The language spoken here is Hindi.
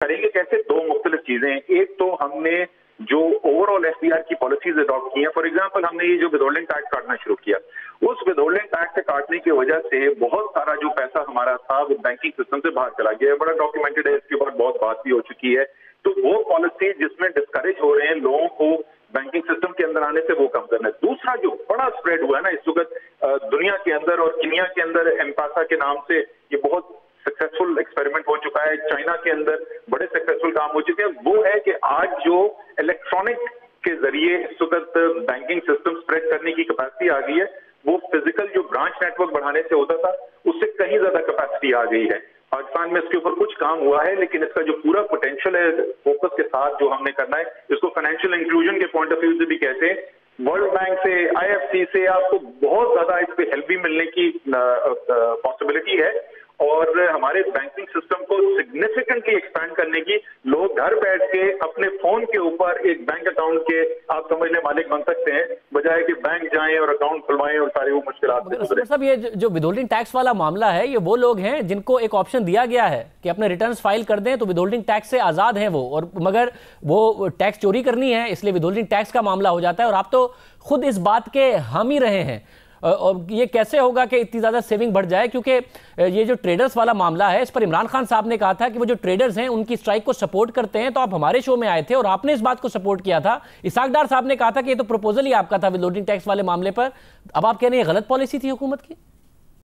करेंगे कैसे? दो मुख्तलिफ चीजें हैं। एक तो हमने जो ओवरऑल एफबीआर की पॉलिसीज अडॉप्ट की हैं, फॉर एग्जांपल हमने ये जो विदहोल्डिंग टैक्स काटना शुरू किया, उस विदहोल्डिंग टैक्स से काटने की वजह से बहुत सारा जो पैसा हमारा था वो बैंकिंग सिस्टम से बाहर चला गया है। बड़ा डॉक्यूमेंटेड है, इसके ऊपर बहुत बात भी हो चुकी है। तो वो पॉलिसी जिसमें डिस्करेज हो रहे हैं लोगों को बैंकिंग सिस्टम के अंदर आने से, वो कम करना है। दूसरा जो बड़ा स्प्रेड हुआ है ना इस वक्त दुनिया के अंदर, और केन्या के अंदर एम-पासा के नाम से ये बहुत सक्सेसफुल एक्सपेरिमेंट हो चुका है, चाइना के अंदर बड़े सक्सेसफुल काम हो चुके हैं, वो है कि आज जो इलेक्ट्रॉनिक के जरिए इस वक्त बैंकिंग सिस्टम स्प्रेड करने की कैपेसिटी आ गई है, वो फिजिकल जो ब्रांच नेटवर्क बढ़ाने से होता था उससे कहीं ज्यादा कैपेसिटी आ गई है। पाकिस्तान में इसके ऊपर कुछ काम हुआ है, लेकिन इसका जो पूरा पोटेंशियल है, फोकस के साथ जो हमने करना है, इसको फाइनेंशियल इंक्लूजन के पॉइंट ऑफ व्यू से भी कहते हैं। वर्ल्ड बैंक से, आईएफसी से आपको बहुत ज्यादा इस पे हेल्प भी मिलने की पॉसिबिलिटी है, और हमारे बैंकिंग सिस्टम को सिग्निफिकेंटली एक्सपैंड करने की, लोग घर बैठ के अपने फोन के ऊपर एक बैंक अकाउंट के आप समझ लें मालिक बन सकते हैं, बजाय कि बैंक जाएं और अकाउंट खुलवाएं और सारी वो मुश्किलात से गुजरें। साहब, ये जो विदहोल्डिंग टैक्स वाला मामला है, ये वो लोग हैं जिनको एक ऑप्शन दिया गया है कि अपने रिटर्न्स फाइल कर दें तो विदहोल्डिंग टैक्स से आजाद हैं वो, और मगर वो टैक्स चोरी करनी है इसलिए विदहोल्डिंग टैक्स का मामला हो जाता है, और आप तो खुद इस बात के हामी रहे हैं। और ये कैसे होगा कि इतनी ज़्यादा सेविंग बढ़ जाए? क्योंकि ये जो ट्रेडर्स वाला मामला है, इस पर इमरान खान साहब ने कहा था कि वो जो ट्रेडर्स हैं उनकी स्ट्राइक को सपोर्ट करते हैं, तो आप हमारे शो में आए थे और आपने इस बात को सपोर्ट किया था। इसाक डार साहब ने कहा था कि ये तो प्रपोजल ही आपका था विदहोल्डिंग टैक्स वाले मामले पर। अब आप कह रहे हैं गलत पॉलिसी थी हुकूमत की।